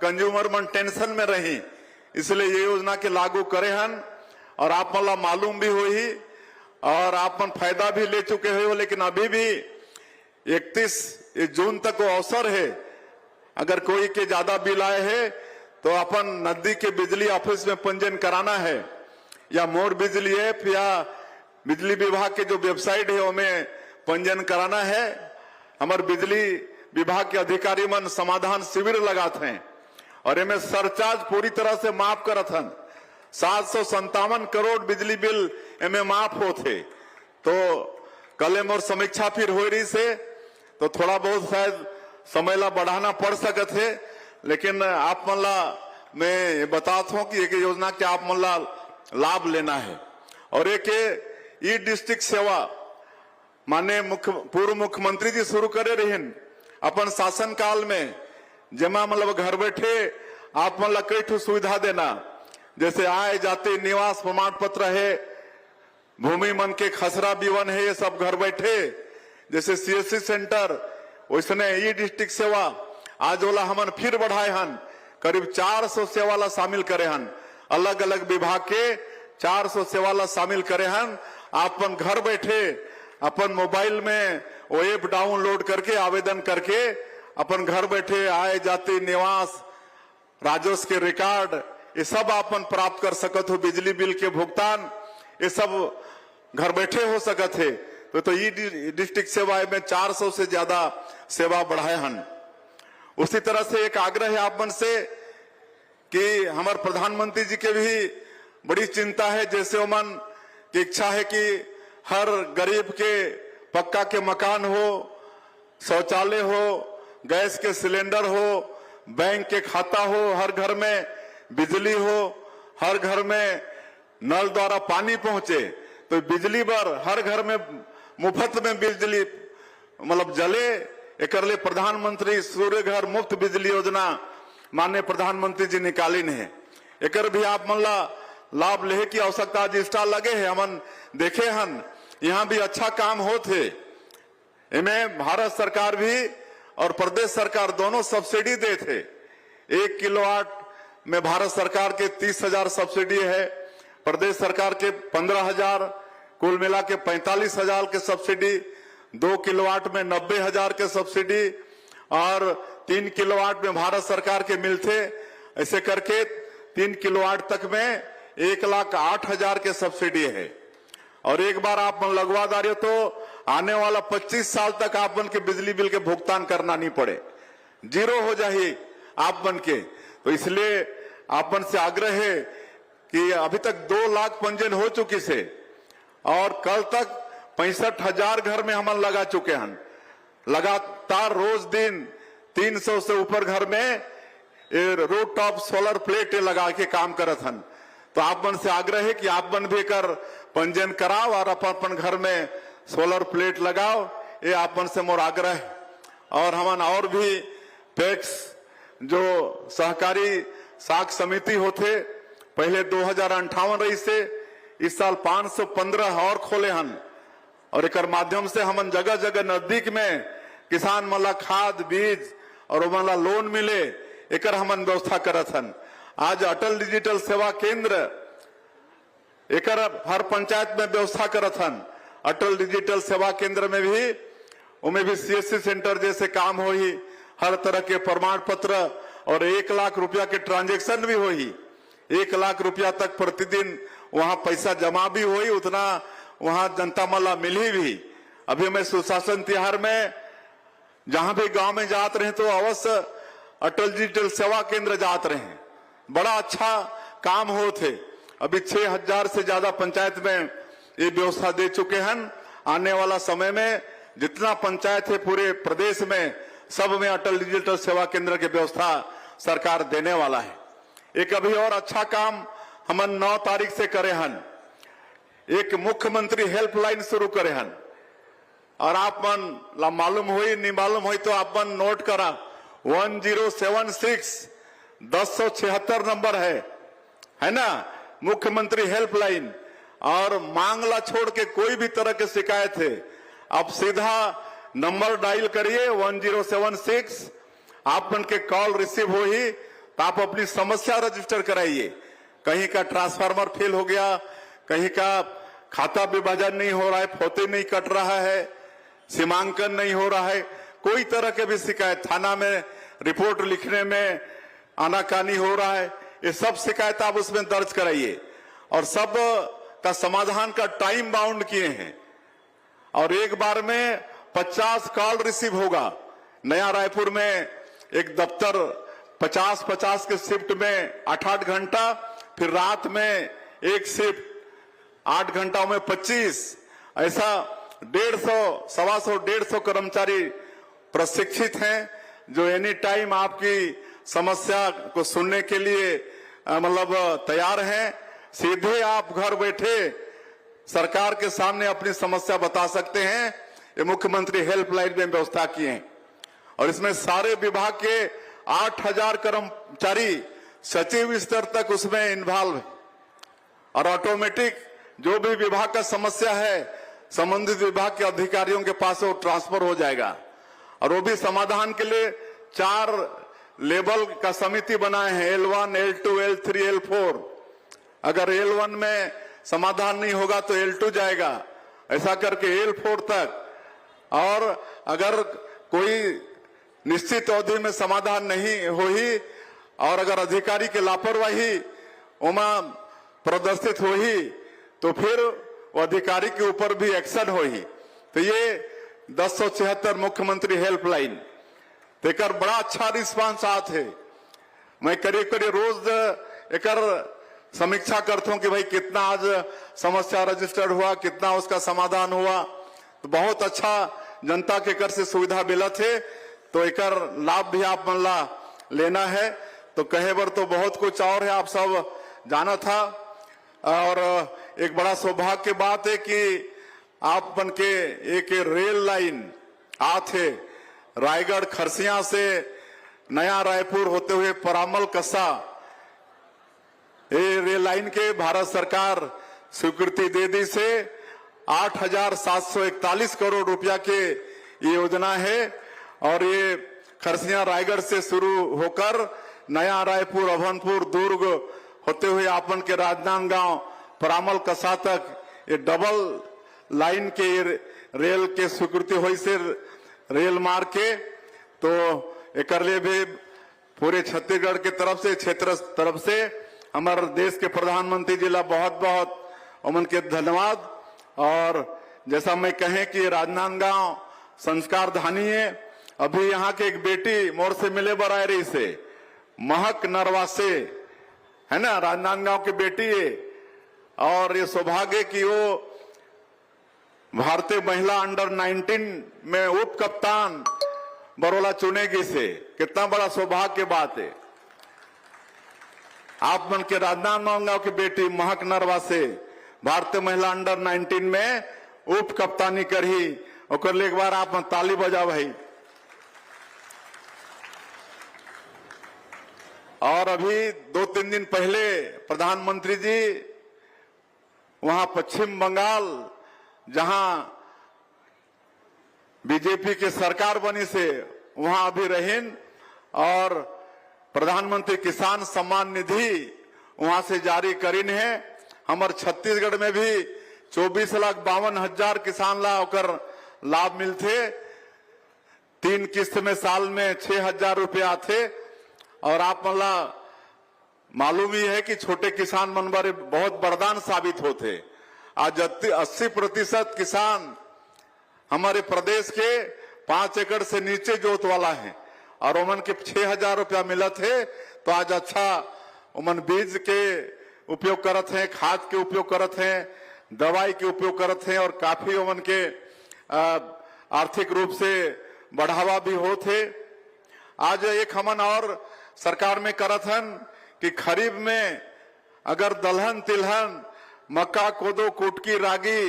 Consumer मन tension में रही, इसलिए ये योजना के लागू करे हन। और आप मला मालूम भी हुई और आप मन फायदा भी ले चुके हो, लेकिन अभी भी 31 जून तक वो अवसर है। अगर कोई के ज्यादा बिल आए है तो अपन नजदीक के बिजली ऑफिस में पंजीयन कराना है, या मोर बिजली ऐप या बिजली विभाग के जो वेबसाइट है उनमें पंजीयन कराना है। हमारे बिजली विभाग के अधिकारी मन समाधान शिविर लगाते हैं और इनमें सरचार्ज पूरी तरह से माफ करत हन। 757 करोड़ बिजली बिल इनमें माफ होते। तो कल मोर समीक्षा फिर हो रही से, तो थोड़ा बहुत शायद समय ला बढ़ाना पड़ सकत है, लेकिन आप मन ला मैं बताता हूं कि एक योजना के आप मन ला लाभ लेना है। और एक ई डिस्ट्रिक्ट सेवा माने पूर्व मुख्यमंत्री जी शुरू करे रहन अपन शासन काल में, जमा मतलब घर बैठे आप मन ला कई ठो सुविधा देना, जैसे आए जाते निवास प्रमाण पत्र है, भूमि मन के खसरा विवरण है, ये सब घर बैठे। जैसे सीएससी सेंटर वैसने ई डिस्ट्रिक्ट सेवा आज वाला हमन फिर बढ़ाए हन, करीब 400 सेवा ला शामिल करे हन। अलग अलग विभाग के 400 सेवा ला शामिल करे हन। अपन घर बैठे अपन मोबाइल में वो ऐप डाउनलोड करके आवेदन करके अपन घर बैठे आए जाते निवास राजस्व के रिकॉर्ड ये सब अपन प्राप्त कर सकत हो। बिजली बिल के भुगतान ये सब घर बैठे हो सकत है। तो ई डिस्ट्रिक्ट सेवा में 400 से ज्यादा सेवा बढ़ाए हन। उसी तरह से एक आग्रह है आप मन से कि हमारे प्रधानमंत्री जी के भी बड़ी चिंता है, जैसे उमन की इच्छा है कि हर गरीब के पक्का के मकान हो, शौचालय हो, गैस के सिलेंडर हो, बैंक के खाता हो, हर घर में बिजली हो, हर घर में नल द्वारा पानी पहुंचे। तो बिजली पर हर घर में मुफ्त में बिजली मतलब जले, एक प्रधानमंत्री सूर्य घर मुफ्त बिजली योजना माननीय प्रधानमंत्री जी निकाली है। एक भी आप मन ला लाभ लेहे की आवश्यकता जी स्टार लगे है। हमन देखे हन यहाँ भी अच्छा काम होते। इनमें भारत सरकार भी और प्रदेश सरकार दोनों सब्सिडी दे थे। 1 किलोवाट में भारत सरकार के 30,000 सब्सिडी है, प्रदेश सरकार के 15,000, कुल मिला के 45,000 के सब्सिडी, 2 किलोवाट में 90,000 के सब्सिडी और 3 किलोवाट में भारत सरकार के मिलते। ऐसे करके 3 किलोवाट तक में 1,08,000 के सब्सिडी है। और एक बार आप मन लगवा दारियो तो आने वाला 25 साल तक आप मन के बिजली बिल के भुगतान करना नहीं पड़े, जीरो हो जाए आप मन के। तो इसलिए आप मन से आग्रह है कि अभी तक 2 लाख पंजीयन हो चुकी से और कल तक 65,000 घर में हम लगा चुके हैं। लगातार रोज दिन 300 से ऊपर घर में रूफ टॉप सोलर प्लेट लगा के काम करत हन। तो आप मन से आग्रह है कि आप मन भी कर पंजीयन कराओ और अपन घर में सोलर प्लेट लगाओ, ये आप मन से मोर आग्रह है। और हमन और भी पैक्स जो सहकारी साख समिति होते पहले 2058 रही से, इस साल 515 और खोले हन। और एक माध्यम से हमन जगह जगह नजदीक में किसान मला खाद बीज और मला लोन मिले, एक हमन व्यवस्था करत हन। आज अटल डिजिटल सेवा केंद्र एक हर पंचायत में व्यवस्था करत हन। अटल डिजिटल सेवा केंद्र में भी उनमें भी सीएससी सेंटर जैसे काम हो ही, हर तरह के प्रमाण पत्र और 1 लाख रुपया के ट्रांजेक्शन भी हो ही। 1 लाख रुपया तक प्रतिदिन वहां पैसा जमा भी हो ही, उतना वहां जनता मला मिली भी। अभी मैं सुशासन तिहार में जहां भी गांव में जात रहे तो अवश्य अटल डिजिटल सेवा केंद्र जात रहे, बड़ा अच्छा काम होते। अभी 6,000 से ज्यादा पंचायत में ये व्यवस्था दे चुके हैं। आने वाला समय में जितना पंचायत है पूरे प्रदेश में सब में अटल डिजिटल सेवा केंद्र की व्यवस्था सरकार देने वाला है। एक अभी और अच्छा काम हमन 9 तारीख से करे हन, एक मुख्यमंत्री हेल्पलाइन शुरू करे हन। और आप मन ला मालूम हुई नहीं मालूम हुई तो आप मन नोट करा, 1076 1076 नंबर है ना, मुख्यमंत्री हेल्पलाइन। और मांगला छोड़ के कोई भी तरह की शिकायत है आप सीधा नंबर डायल करिए 1076, आप मन के कॉल रिसीव हो ही तो आप अपनी समस्या रजिस्टर कराइए। कहीं का ट्रांसफार्मर फेल हो गया, कहीं का खाता विभाजन नहीं हो रहा है, फोते नहीं कट रहा है, सीमांकन नहीं हो रहा है, कोई तरह के भी शिकायत, थाना में रिपोर्ट लिखने में आनाकानी हो रहा है, ये सब शिकायत आप उसमें दर्ज कराइए और सब का समाधान का टाइम बाउंड किए हैं और एक बार में 50 कॉल रिसीव होगा। नया रायपुर में एक दफ्तर 50-50 के शिफ्ट में 8-8 घंटा, फिर रात में एक शिफ्ट 8 घंटाओं में 25, ऐसा 150 कर्मचारी प्रशिक्षित हैं जो एनी टाइम आपकी समस्या को सुनने के लिए मतलब तैयार हैं। सीधे आप घर बैठे सरकार के सामने अपनी समस्या बता सकते हैं। ये मुख्यमंत्री हेल्पलाइन में व्यवस्था किए हैं और इसमें सारे विभाग के 8000 कर्मचारी सचिव स्तर तक उसमें इन्वॉल्व है और ऑटोमेटिक जो भी विभाग का समस्या है संबंधित विभाग के अधिकारियों के पास वो ट्रांसफर हो जाएगा और वो भी समाधान के लिए 4 लेवल का समिति बनाए हैं, L1, L2, L3, L4। अगर L1 में समाधान नहीं होगा तो L2 जाएगा, ऐसा करके L4 तक। और अगर कोई निश्चित अवधि में समाधान नहीं होही और अगर अधिकारी की लापरवाही वहां प्रदर्शित होही तो फिर वो अधिकारी के ऊपर भी एक्शन होही। तो ये 1076 मुख्यमंत्री हेल्पलाइन तेकर बड़ा अच्छा रिस्पांस आत है। मैं करीब रोज एक समीक्षा करता हूं कि भाई कितना आज समस्या रजिस्टर्ड हुआ, कितना उसका समाधान हुआ। तो बहुत अच्छा जनता के कर से सुविधा मिलत है, तो एक लाभ भी आप मन ला लेना है। तो कहे बर तो बहुत कुछ और है, आप सब जाना था। और एक बड़ा सौभाग्य की बात है कि आप बन के एक रेल लाइन आथे रायगढ़ खरसिया से नया रायपुर होते हुए परामल कसा, ये रेल लाइन के भारत सरकार स्वीकृति दे दी से 8741 करोड़ रुपया के ये योजना है और ये खरसिया रायगढ़ से शुरू होकर नया रायपुर, अभनपुर, दुर्ग होते हुए आपन के राजनांदगांव, परामल कसा तक ये डबल लाइन के रेल के स्वीकृति हुई से रेल मार्ग के। तो एक लिए भी पूरे छत्तीसगढ़ के तरफ से, क्षेत्र तरफ से हमारे देश के प्रधानमंत्री जी ला बहुत बहुत उमन के धन्यवाद। और जैसा मैं कहें कि राजनांदगांव संस्कार धानी है। अभी यहाँ के एक बेटी मोर से मिले बर आए रही से, महक नरवासे है ना, राजनांदगांव की बेटी है और ये सौभाग्य कि वो भारतीय महिला अंडर 19 में उप कप्तान बरोला चुनेगी से, कितना बड़ा सौभाग्य की बात है। आप मन के राजनांदगांव की बेटी महक नरवासे भारतीय महिला अंडर 19 में उप कप्तानी करही, और ले एक बार आप ताली बजा भाई। और अभी 2-3 दिन पहले प्रधानमंत्री जी वहां पश्चिम बंगाल जहां बीजेपी की सरकार बनी से वहां अभी रहें और प्रधानमंत्री किसान सम्मान निधि वहां से जारी करीन है। हमारे छत्तीसगढ़ में भी 24,52,000 किसान ला होकर लाभ मिलते। 3 किस्त में साल में 6,000 रुपया थे और आप मला मालूम ही है कि छोटे किसान मन बारे बहुत वरदान साबित होते। आज 80% किसान हमारे प्रदेश के 5 एकड़ से नीचे जोत वाला है और उमन के 6,000 रुपया मिलत है। तो आज अच्छा उमन बीज के उपयोग करत हैं, खाद के उपयोग करत हैं, दवाई के उपयोग करत हैं और काफी उमन के आर्थिक रूप से बढ़ावा भी होते। आज एक हमन और सरकार में करत हन कि खरीफ में अगर दलहन, तिलहन, मक्का, कोदो, कुटकी, रागी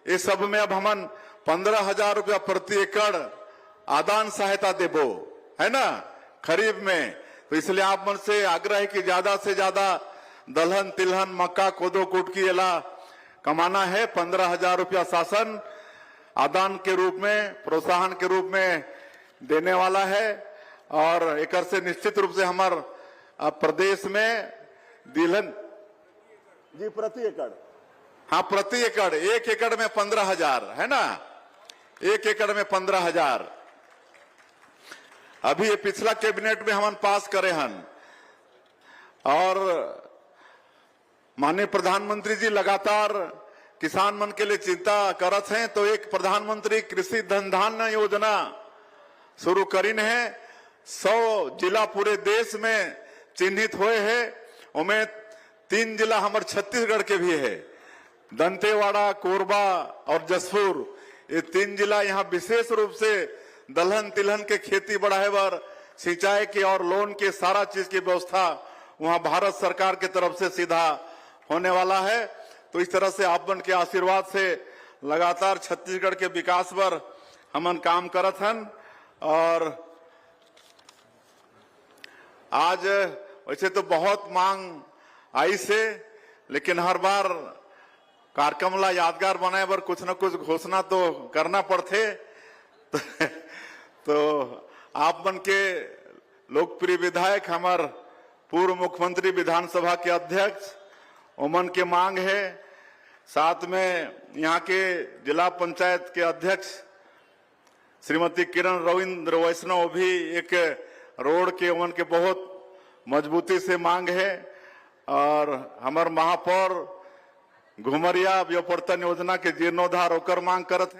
ये सब में अब हमन 15,000 रुपया प्रति एकड़ आदान सहायता देबो है ना खरीफ में। तो इसलिए आप मन से आग्रह है कि ज्यादा से ज्यादा दलहन, तिलहन, मक्का, कोदो, कुटकी एला कमाना है। 15,000 रुपया शासन आदान के रूप में, प्रोत्साहन के रूप में देने वाला है और एक से निश्चित रूप से हमार अब प्रदेश में तिलहन जी प्रति एकड़, हाँ प्रति एकड़, 1 एकड़ में 15,000 है ना, 1 एकड़ में 15,000। अभी ये पिछला कैबिनेट में हम पास करे हन, और माननीय प्रधानमंत्री जी लगातार किसान मन के लिए चिंता करत हैं, तो एक प्रधानमंत्री कृषि धन धान्य योजना शुरू करीन है। 100 जिला पूरे देश में चिन्हित हुए हैं, उनमें 3 जिला हमारे छत्तीसगढ़ के भी है, दंतेवाड़ा, कोरबा और जसपुर। ये 3 जिला यहाँ विशेष रूप से दलहन तिलहन के खेती बढ़ाए बर, सिंचाई के और लोन के सारा चीज की व्यवस्था वहां भारत सरकार की तरफ से सीधा होने वाला है। तो इस तरह से आप मन के आशीर्वाद से लगातार छत्तीसगढ़ के विकास पर हमन काम करत हन। और आज वैसे तो बहुत मांग आई से, लेकिन हर बार कार्यक्रम ला यादगार बनाए बर कुछ न कुछ घोषणा तो करना पड़ते। तो आप मन के लोकप्रिय विधायक, हमार पूर्व मुख्यमंत्री, विधानसभा के अध्यक्ष, उमन के मांग है, साथ में यहाँ के जिला पंचायत के अध्यक्ष श्रीमती किरण रविंद्र वैष्णव भी एक रोड के उमन के बहुत मजबूती से मांग है। और हमार महापौर घुमरिया व्योपर्तन योजना के जीर्णोद्धार होकर मांग करत है।